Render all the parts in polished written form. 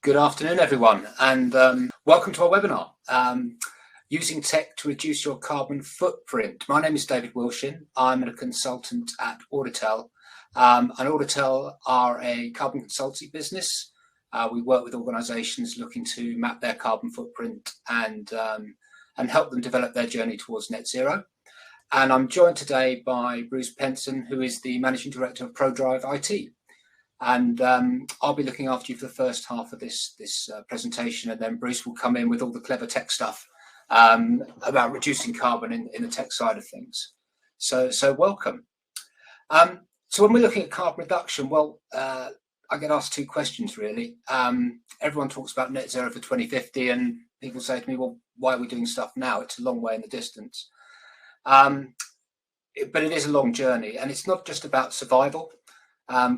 Good afternoon, everyone, and welcome to our webinar, Using Tech to Reduce Your Carbon Footprint. My name is David Wilshin. I'm a consultant at Auditel. And Auditel are a carbon consultancy business. We work with organisations looking to map their carbon footprint and help them develop their journey towards net zero. And I'm joined today by Bruce Penson, who is the Managing Director of ProDrive IT. And I'll be looking after you for the first half of this presentation, and then Bruce will come in with all the clever tech stuff about reducing carbon in the tech side of things. So welcome. So when we're looking at carbon reduction, well, I get asked two questions really. Everyone talks about net zero for 2050, and people say to me, well, why are we doing stuff now? It's a long way in the distance. But it is a long journey, and it's not just about survival.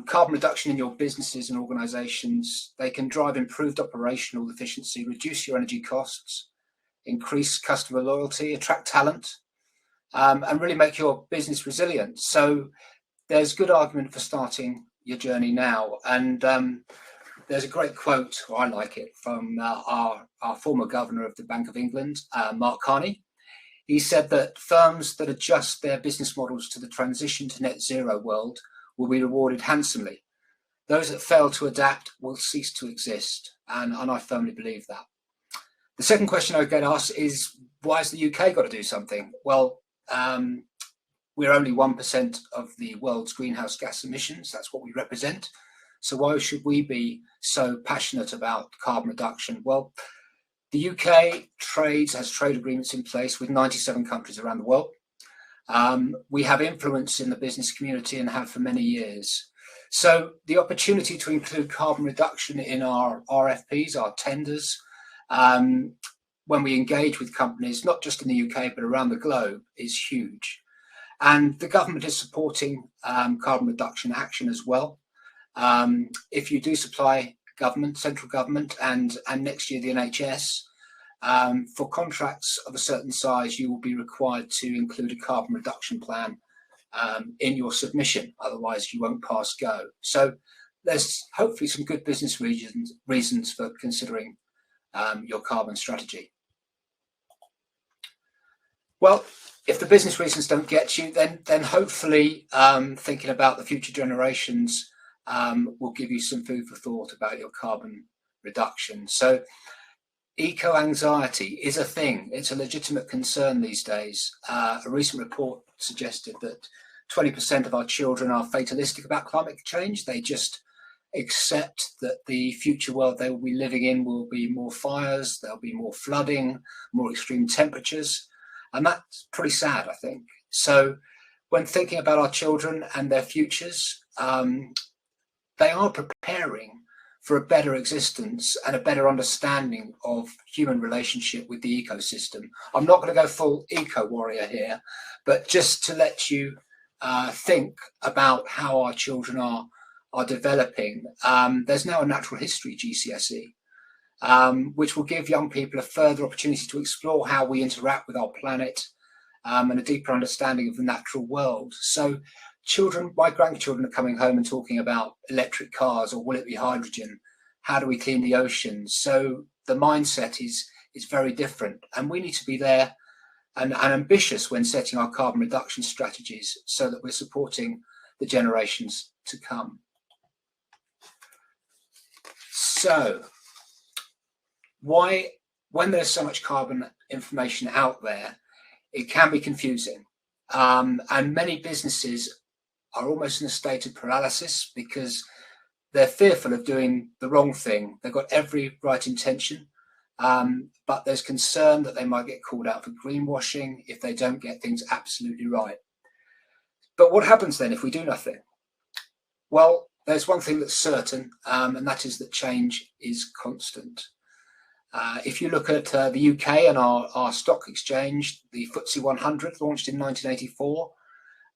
Carbon reduction in your businesses and organisations, they can drive improved operational efficiency, reduce your energy costs, increase customer loyalty, attract talent, and really make your business resilient. So there's good argument for starting your journey now. And there's a great quote, or I like it, from our former governor of the Bank of England, Mark Carney. He said that firms that adjust their business models to the transition to net zero world will be rewarded handsomely. Those that fail to adapt will cease to exist, and I firmly believe that. The second question I get asked is, why has the UK got to do something? Well, we're only 1% of the world's greenhouse gas emissions. That's what we represent. So why should we be so passionate about carbon reduction? Well, the UK has trade agreements in place with 97 countries around the world. We have influence in the business community and have for many years. So the opportunity to include carbon reduction in our RFPs, our tenders, when we engage with companies, not just in the UK, but around the globe, is huge. And the government is supporting carbon reduction action as well. If you do supply government, central government, and next year the NHS, for contracts of a certain size, you will be required to include a carbon reduction plan in your submission. Otherwise, you won't pass go. So there's hopefully some good business reasons for considering your carbon strategy. Well, if the business reasons don't get you, then hopefully thinking about the future generations will give you some food for thought about your carbon reduction. So eco-anxiety is a thing. It's a legitimate concern these days. A recent report suggested that 20% of our children are fatalistic about climate change. They just accept that the future world they will be living in will be more fires, there'll be more flooding, more extreme temperatures. And that's pretty sad, I think. So when thinking about our children and their futures, they are preparing for a better existence and a better understanding of human relationship with the ecosystem. I'm not going to go full eco warrior here, but just to let you think about how our children are developing. There's now a natural history GCSE, which will give young people a further opportunity to explore how we interact with our planet and a deeper understanding of the natural world. So children, my grandchildren are coming home and talking about electric cars, or will it be hydrogen? How do we clean the oceans? So the mindset is very different, and we need to be there and ambitious when setting our carbon reduction strategies so that we're supporting the generations to come. So when there's so much carbon information out there, it can be confusing, and many businesses are almost in a state of paralysis because they're fearful of doing the wrong thing. They've got every right intention, but there's concern that they might get called out for greenwashing if they don't get things absolutely right. But what happens then if we do nothing? Well, there's one thing that's certain, and that is that change is constant. If you look at the UK and our stock exchange, the FTSE 100 launched in 1984,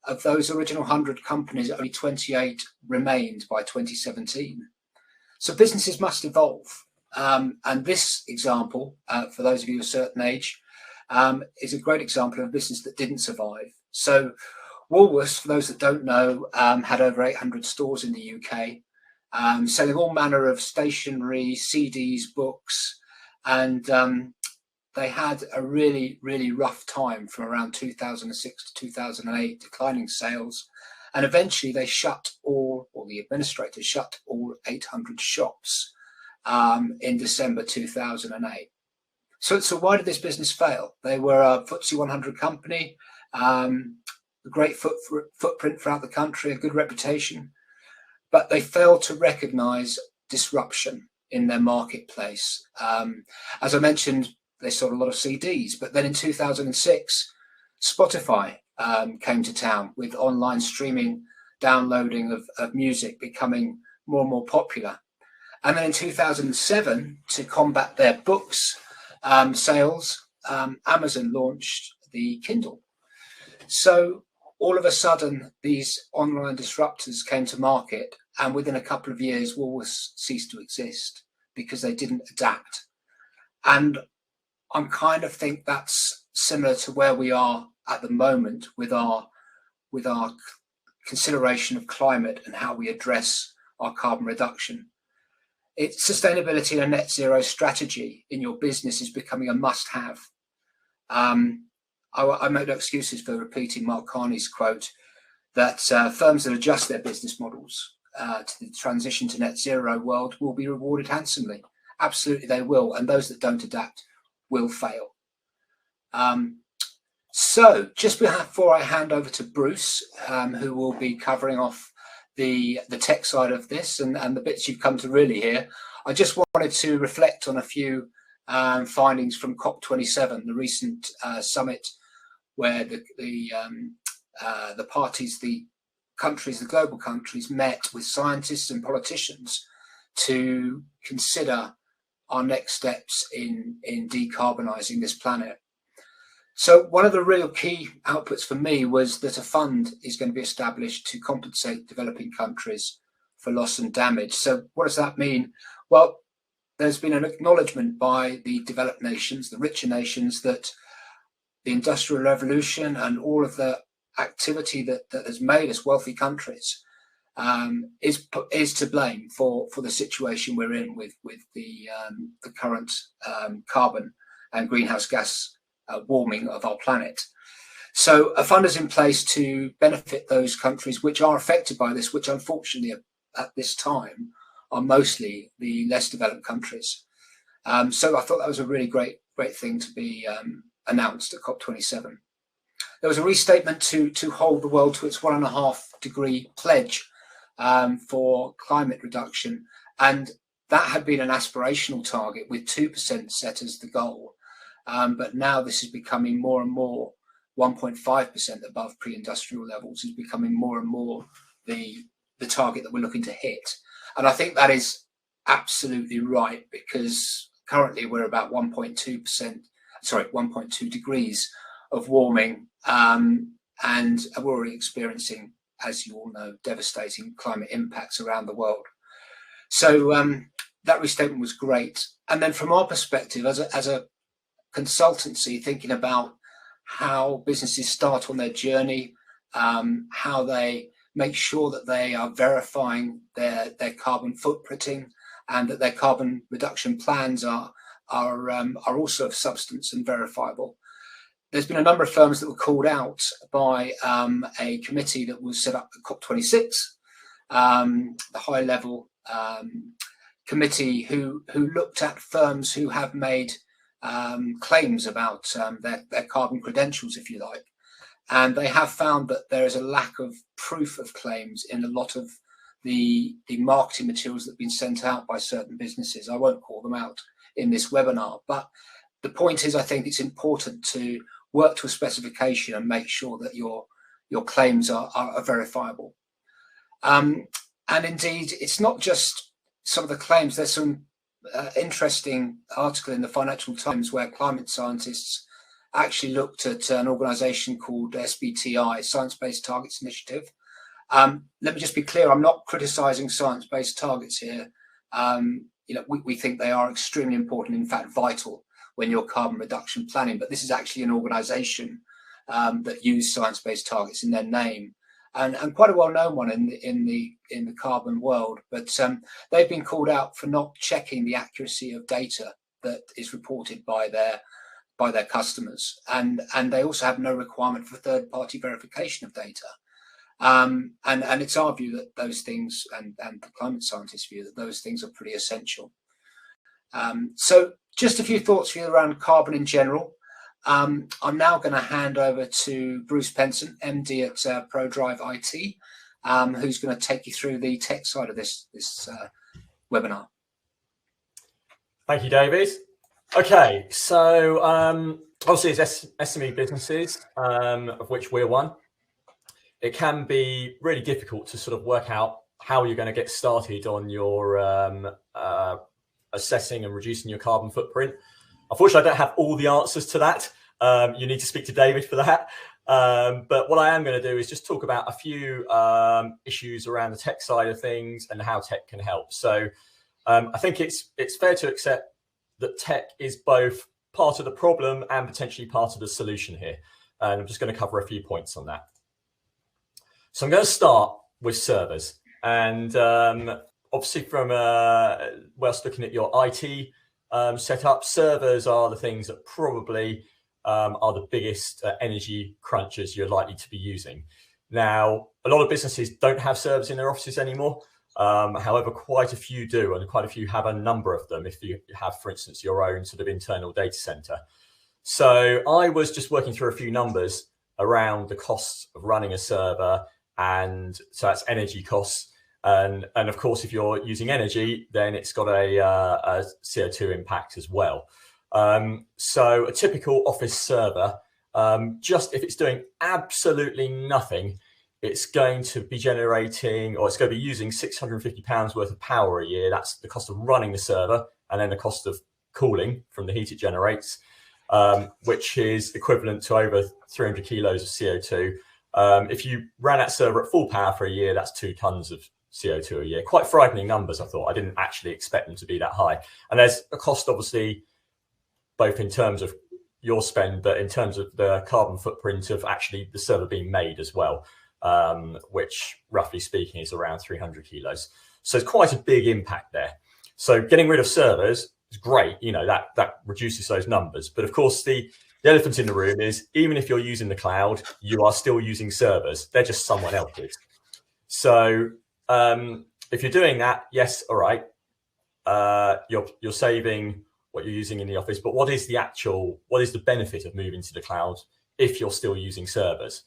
of those original 100 companies, only 28 remained by 2017. So businesses must evolve. And this example, for those of you of a certain age, is a great example of a business that didn't survive. So Woolworths, for those that don't know, had over 800 stores in the UK. selling all manner of stationery, CDs, books, and they had a really, really rough time from around 2006 to 2008, declining sales. And eventually they shut all, or the administrators shut all 800 shops in December 2008. So why did this business fail? They were a FTSE 100 company, a great footprint throughout the country, a good reputation, but they failed to recognize disruption in their marketplace. As I mentioned, they sold a lot of CDs, but then in 2006, Spotify came to town with online streaming, downloading of music becoming more and more popular. And then in 2007, to combat their books sales, Amazon launched the Kindle. So all of a sudden, these online disruptors came to market, and within a couple of years, Woolworths ceased to exist because they didn't adapt. And I kind of think that's similar to where we are at the moment with our consideration of climate and how we address our carbon reduction. It's sustainability and a net zero strategy in your business is becoming a must-have. I make no excuses for repeating Mark Carney's quote that firms that adjust their business models to the transition to net zero world will be rewarded handsomely. Absolutely, they will, and those that don't adapt will fail. So just before I hand over to Bruce, who will be covering off the tech side of this and the bits you've come to really hear, I just wanted to reflect on a few findings from COP27, the recent summit where the parties, the countries, the global countries met with scientists and politicians to consider our next steps in decarbonising this planet. So one of the real key outputs for me was that a fund is going to be established to compensate developing countries for loss and damage. So what does that mean? Well, there's been an acknowledgement by the developed nations, the richer nations, that the Industrial Revolution and all of the activity that has made us wealthy countries is to blame for the situation we're in with the current carbon and greenhouse gas warming of our planet. So a fund is in place to benefit those countries which are affected by this, which unfortunately at this time are mostly the less developed countries. So I thought that was a really great thing to be announced at COP27. There was a restatement to hold the world to its 1.5 degree pledge for climate reduction, and that had been an aspirational target with 2% set as the goal. But now this is becoming more and more 1.5% above pre-industrial levels, is becoming more and more the target that we're looking to hit. And I think that is absolutely right, because currently we're about 1.2 degrees of warming, and we're already experiencing, as you all know, devastating climate impacts around the world. So that restatement was great. And then from our perspective, as a consultancy, thinking about how businesses start on their journey, how they make sure that they are verifying their carbon footprinting, and that their carbon reduction plans are also of substance and verifiable. There's been a number of firms that were called out by a committee that was set up at COP26, the high-level committee who looked at firms who have made claims about their carbon credentials, if you like. And they have found that there is a lack of proof of claims in a lot of the marketing materials that have been sent out by certain businesses. I won't call them out in this webinar, but the point is, I think it's important to work to a specification and make sure that your claims are verifiable. And indeed, it's not just some of the claims. There's some interesting article in the Financial Times where climate scientists actually looked at an organization called SBTI, Science-Based Targets Initiative. Let me just be clear, I'm not criticizing science-based targets here. We think they are extremely important, in fact, vital when you're carbon reduction planning. But this is actually an organization that use science-based targets in their name. and quite a well-known one in the carbon world. But they've been called out for not checking the accuracy of data that is reported by their customers, and they also have no requirement for third-party verification of data. And it's our view that those things, and the climate scientists' view, that those things are pretty essential. So just a few thoughts for you around carbon in general. I'm now going to hand over to Bruce Penson, MD at ProDrive IT, who's going to take you through the tech side of this webinar. Thank you, David. Okay, so obviously as SME businesses, of which we're one, it can be really difficult to sort of work out how you're going to get started on your assessing and reducing your carbon footprint. Unfortunately, I don't have all the answers to that. You need to speak to David for that. But what I am going to do is just talk about a few issues around the tech side of things and how tech can help. So I think it's fair to accept that tech is both part of the problem and potentially part of the solution here. And I'm just going to cover a few points on that. So I'm going to start with servers. And obviously from whilst looking at your IT setup, servers are the things that probably are the biggest energy crunchers you're likely to be using. Now, a lot of businesses don't have servers in their offices anymore. However, quite a few do, and quite a few have a number of them if you have, for instance, your own sort of internal data center. So I was just working through a few numbers around the costs of running a server, and so that's energy costs. And of course, if you're using energy, then it's got a CO2 impact as well. So a typical office server, just if it's doing absolutely nothing, it's going to be generating, or it's going to be using £650 worth of power a year. That's the cost of running the server, and then the cost of cooling from the heat it generates, which is equivalent to over 300 kilos of CO2. If you ran that server at full power for a year, that's 2 tons of CO2 a year. Quite frightening numbers, I thought. I didn't actually expect them to be that high. And there's a cost, obviously, both in terms of your spend, but in terms of the carbon footprint of actually the server being made as well, which roughly speaking is around 300 kilos. So it's quite a big impact there. So getting rid of servers is great, you know, that reduces those numbers. But of course, the elephant in the room is, even if you're using the cloud, you are still using servers. They're just someone else's. So if you're doing that, yes, all right, you're saving what you're using in the office, but what is the benefit of moving to the cloud if you're still using servers?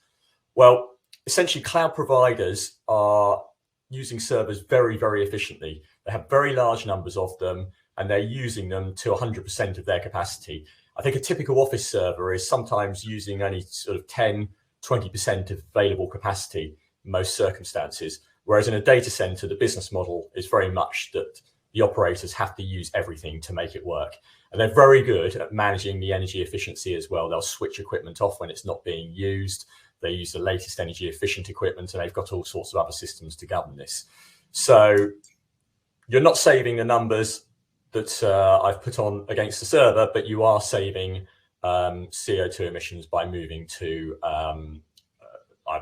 Well, essentially, cloud providers are using servers very, very efficiently. They have very large numbers of them, and they're using them to 100% of their capacity. I think a typical office server is sometimes using only sort of 10, 20% of available capacity in most circumstances. Whereas in a data center, the business model is very much that the operators have to use everything to make it work. And they're very good at managing the energy efficiency as well. They'll switch equipment off when it's not being used. They use the latest energy efficient equipment, and they've got all sorts of other systems to govern this. So you're not saving the numbers that I've put on against the server, but you are saving CO2 emissions by moving to,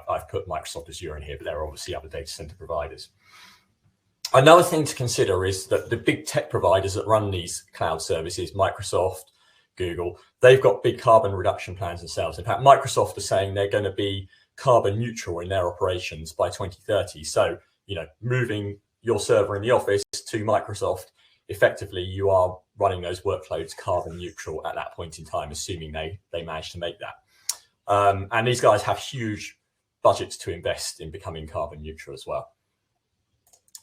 I've put Microsoft Azure in here, but there are obviously other data center providers. Another thing to consider is that the big tech providers that run these cloud services, Microsoft, Google, they've got big carbon reduction plans themselves. In fact, Microsoft are saying they're going to be carbon neutral in their operations by 2030. So, you know, moving your server in the office to Microsoft, effectively you are running those workloads carbon neutral at that point in time, assuming they manage to make that. And these guys have huge budgets to invest in becoming carbon neutral as well.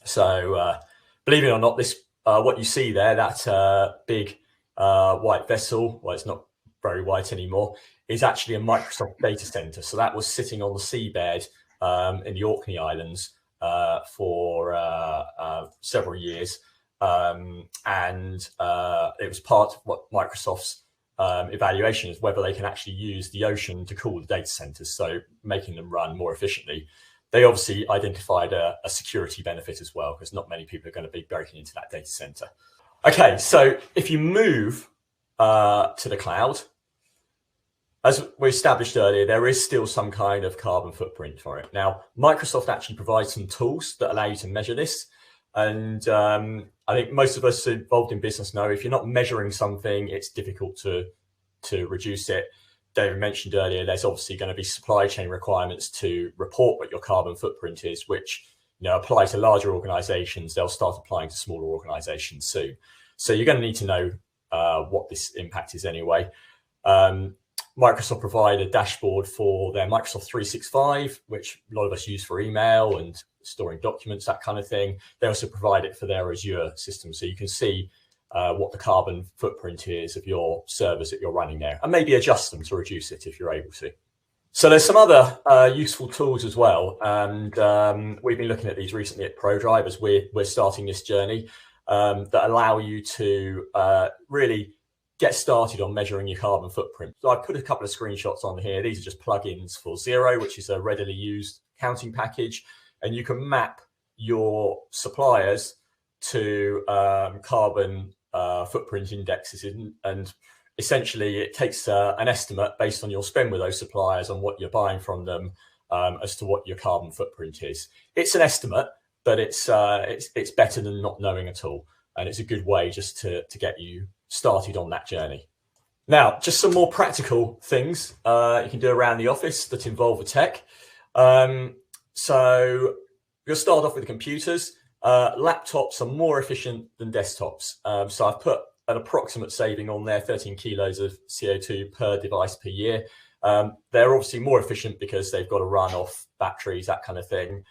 So believe it or not, this what you see there, that big white vessel, well, it's not very white anymore, is actually a Microsoft data center. So that was sitting on the seabed in the Orkney Islands for several years. And it was part of what Microsoft's evaluation is, whether they can actually use the ocean to cool the data centers, so making them run more efficiently. They obviously identified a security benefit as well, because not many people are going to be breaking into that data center. Okay, so if you move to the cloud, as we established earlier, there is still some kind of carbon footprint for it. Now, Microsoft actually provides some tools that allow you to measure this. And I think most of us involved in business know if you're not measuring something, it's difficult to reduce it. David mentioned earlier, there's obviously going to be supply chain requirements to report what your carbon footprint is, which apply to larger organizations. They'll start applying to smaller organizations soon. So you're going to need to know what this impact is anyway. Microsoft provide a dashboard for their Microsoft 365, which a lot of us use for email and storing documents, that kind of thing. They also provide it for their Azure system. So you can see what the carbon footprint is of your servers that you're running there, and maybe adjust them to reduce it if you're able to. So there's some other useful tools as well. And we've been looking at these recently at ProDrive as we're starting this journey that allow you to really get started on measuring your carbon footprint. So I've put a couple of screenshots on here. These are just plugins for Xero, which is a readily used counting package. And you can map your suppliers to carbon footprint indexes. And essentially, it takes an estimate based on your spend with those suppliers on what you're buying from them as to what your carbon footprint is. It's an estimate, but it's better than not knowing at all. And it's a good way just to get you started on that journey. Now, just some more practical things you can do around the office that involve the tech. So we'll start off with the computers. Laptops are more efficient than desktops. So I've put an approximate saving on there, 13 kilos of CO2 per device per year. They're obviously more efficient because they've got to run off batteries, that kind of thing.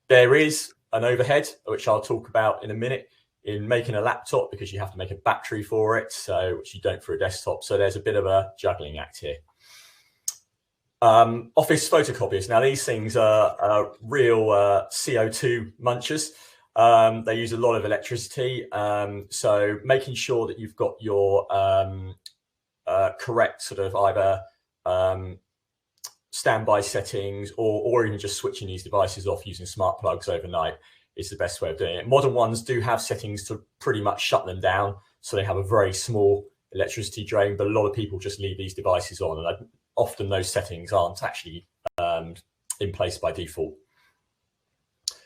There is an overhead, which I'll talk about in a minute, in making a laptop, because you have to make a battery for it, so which you don't for a desktop. So there's a bit of a juggling act here. Office photocopiers. Now, these things are real CO2 munchers. They use a lot of electricity. So making sure that you've got your correct sort of either standby settings or even just switching these devices off using smart plugs overnight is the best way of doing it. Modern ones do have settings to pretty much shut them down, so they have a very small electricity drain, but a lot of people just leave these devices on, and often those settings aren't actually in place by default.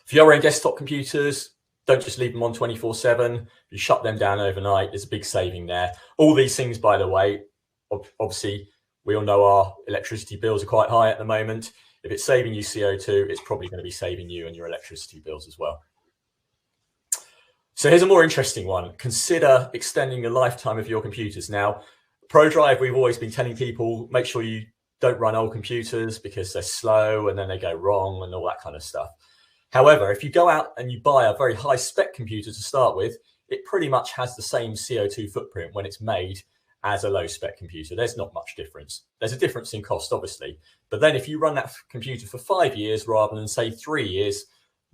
If you're running desktop computers, don't just leave them on 24/7. You shut them down overnight. There's a big saving there. All these things, by the way, obviously, we all know our electricity bills are quite high at the moment. If it's saving you CO2, it's probably going to be saving you and your electricity bills as well. So here's a more interesting one. Consider extending the lifetime of your computers. Now, ProDrive, we've always been telling people, make sure you don't run old computers because they're slow and then they go wrong and all that kind of stuff. However, if you go out and you buy a very high spec computer to start with, it pretty much has the same CO2 footprint when it's made as a low spec computer. There's not much difference. There's a difference in cost, obviously. But then if you run that computer for 5 years rather than say 3 years,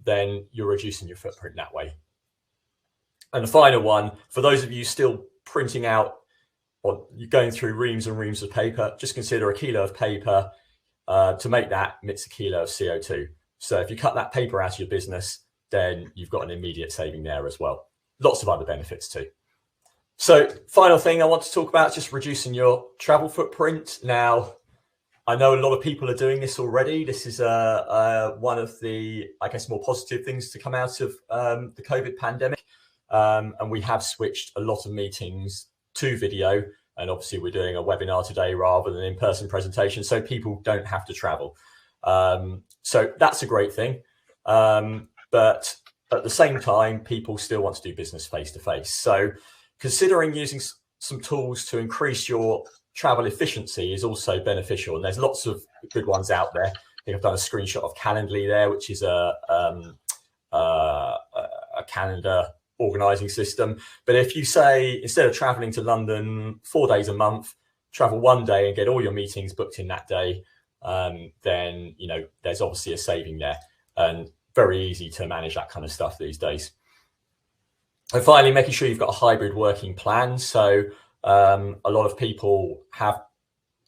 then you're reducing your footprint that way. And the final one, for those of you still printing out or you're going through reams and reams of paper, just consider a kilo of paper to make that emits a kilo of CO2. So if you cut that paper out of your business, then you've got an immediate saving there as well. Lots of other benefits too. So final thing I want to talk about is just reducing your travel footprint. Now, I know a lot of people are doing this already. This is one of the, I guess, more positive things to come out of the COVID pandemic. And we have switched a lot of meetings to video. And obviously we're doing a webinar today rather than in-person presentation, so people don't have to travel. So that's a great thing. But at the same time, people still want to do business face-to-face. So considering using some tools to increase your travel efficiency is also beneficial. And there's lots of good ones out there. I think I've done a screenshot of Calendly there, which is a calendar organizing system. But if you say, instead of traveling to London 4 days a month, travel 1 day and get all your meetings booked in that day, then, you know, there's obviously a saving there, and very easy to manage that kind of stuff these days. And finally, making sure you've got a hybrid working plan. So a lot of people have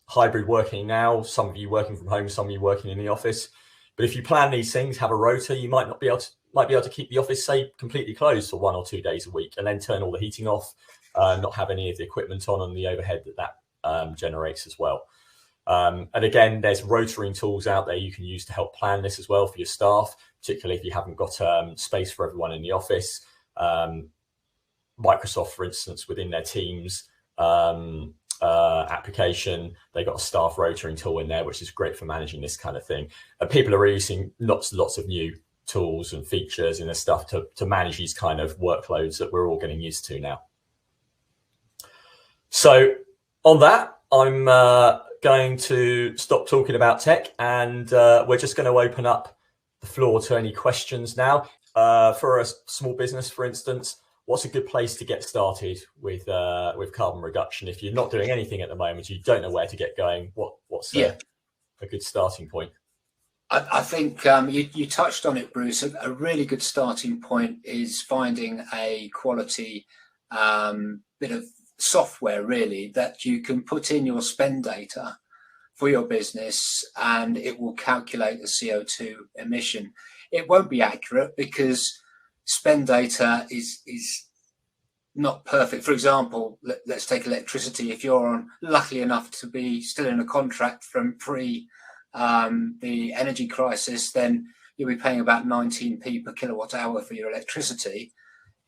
hybrid working now, some of you working from home, some of you working in the office. But if you plan these things, have a rota, you might be able to keep the office, say, completely closed for 1 or 2 days a week, and then turn all the heating off, not have any of the equipment on and the overhead that generates as well. And again, there's rotoring tools out there you can use to help plan this as well for your staff, particularly if you haven't got space for everyone in the office. Microsoft, for instance, within their Teams application, they got a staff rotoring tool in there, which is great for managing this kind of thing. And people are releasing lots of new tools and features and stuff to manage these kind of workloads that we're all getting used to now. So on that, I'm going to stop talking about tech, and we're just going to open up the floor to any questions now. For a small business, for instance, what's a good place to get started with carbon reduction? If you're not doing anything at the moment, you don't know where to get going, what's a good starting point? I think you touched on it, Bruce. A really good starting point is finding a quality bit of software, really, that you can put in your spend data for your business, and it will calculate the CO2 emission. It won't be accurate because spend data is not perfect. For example, let's take electricity. If you're lucky enough to be still in a contract from pre the energy crisis, then you'll be paying about 19p per kilowatt hour for your electricity.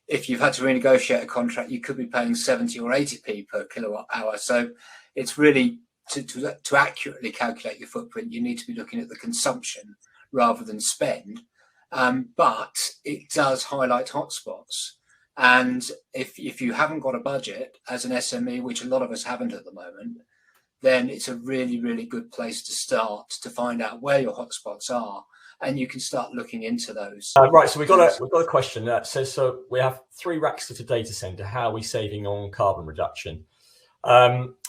If you've had to renegotiate a contract, you could be paying 70 or 80p per kilowatt hour. So it's really to accurately calculate your footprint, you need to be looking at the consumption rather than spend. But it does highlight hotspots. And if you haven't got a budget as an SME, which a lot of us haven't at the moment, then it's a really, really good place to start to find out where your hotspots are, and you can start looking into those. Right, so we've got a question that says, so we have 3 racks at a data center. How are we saving on carbon reduction?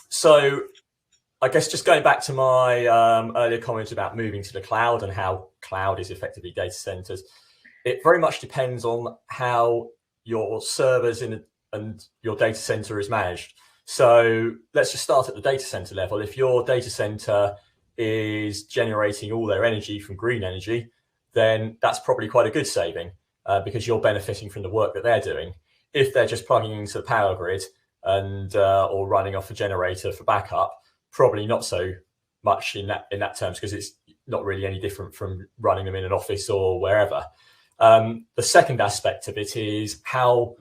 So I guess just going back to my earlier comments about moving to the cloud and how cloud is effectively data centers, it very much depends on how your servers and your data center is managed. So let's just start at the data center level. If your data center is generating all their energy from green energy, then that's probably quite a good saving because you're benefiting from the work that they're doing. If they're just plugging into the power grid and or running off a generator for backup, probably not so much in that terms, because it's not really any different from running them in an office or wherever. The second aspect of it is how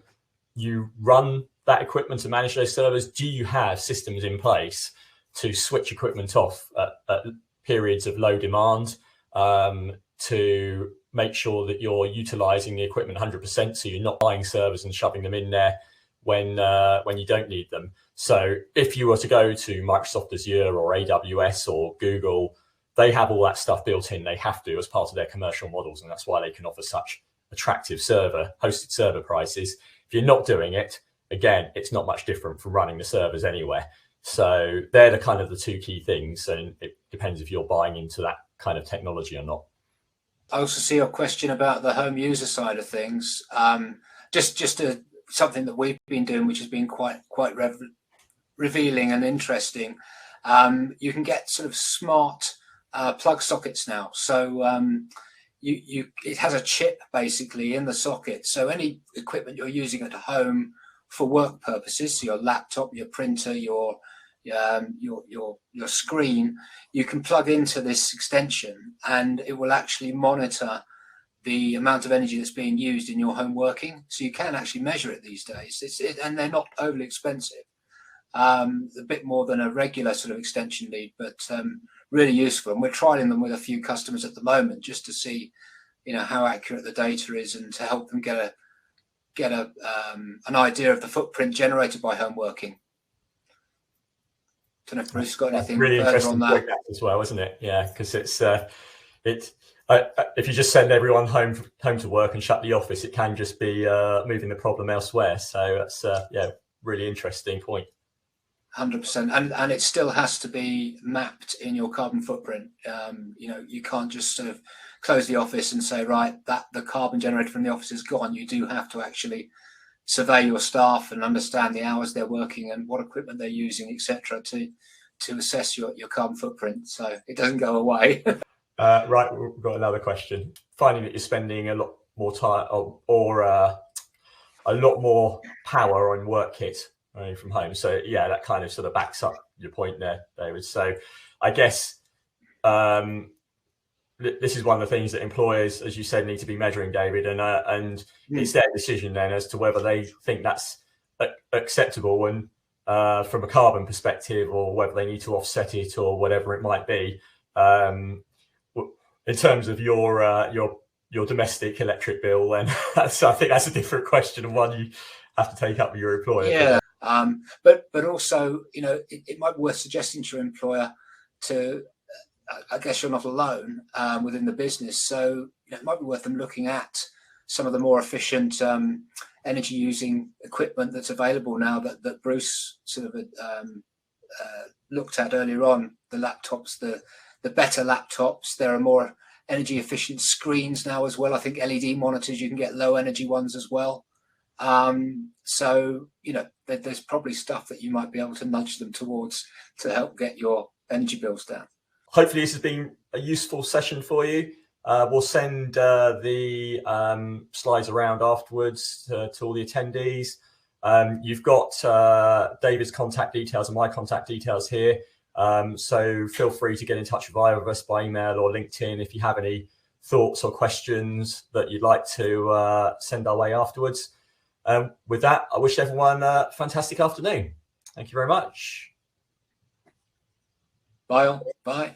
you run that equipment to manage those servers. Do you have systems in place to switch equipment off at periods of low demand to make sure that you're utilizing the equipment 100%, so you're not buying servers and shoving them in there when you don't need them? So if you were to go to Microsoft Azure or AWS or Google, they have all that stuff built in. They have to as part of their commercial models, and that's why they can offer such attractive hosted server prices. If you're not doing it, again, it's not much different from running the servers anywhere. So they're the kind of the 2 key things, and it depends if you're buying into that kind of technology or not. I also see your question about the home user side of things. Something that we've been doing, which has been quite revealing and interesting. You can get sort of smart plug sockets now. So it has a chip basically in the socket. So any equipment you're using at home for work purposes, so your laptop, your printer, your screen, you can plug into this extension, and it will actually monitor the amount of energy that's being used in your home working. So you can actually measure it these days. And they're not overly expensive. A bit more than a regular sort of extension lead, but really useful. And we're trialing them with a few customers at the moment just to see, how accurate the data is, and to help them get an idea of the footprint generated by home working. Don't know if Bruce got anything really further on that as well, isn't it? Yeah, because if you just send everyone home to work and shut the office, it can just be moving the problem elsewhere. So that's really interesting point. 100%, and it still has to be mapped in your carbon footprint. You can't just sort of close the office and say, right, that the carbon generated from the office is gone. You do have to actually survey your staff and understand the hours they're working and what equipment they're using, etc., to assess your carbon footprint. So it doesn't go away. Right, we've got another question. Finding that you're spending a lot more time or a lot more power on work kit from home. So yeah, that kind of sort of backs up your point there, David. So I guess this is one of the things that employers, as you said, need to be measuring, David, and it's their decision then as to whether they think that's acceptable and from a carbon perspective, or whether they need to offset it or whatever it might be. In terms of your domestic electric bill, then I think that's a different question and one you have to take up with your employer. Yeah, but also, it might be worth suggesting to your employer to. I guess you're not alone within the business, so it might be worth them looking at some of the more efficient energy-using equipment that's available now that Bruce sort of looked at earlier on. The laptops, the better laptops. There are more energy-efficient screens now as well. I think LED monitors, you can get low-energy ones as well. So there's probably stuff that you might be able to nudge them towards to help get your energy bills down. Hopefully this has been a useful session for you. We'll send the slides around afterwards to all the attendees. You've got David's contact details and my contact details here. So feel free to get in touch with either of us by email or LinkedIn if you have any thoughts or questions that you'd like to send our way afterwards. With that, I wish everyone a fantastic afternoon. Thank you very much. Bye all. Bye.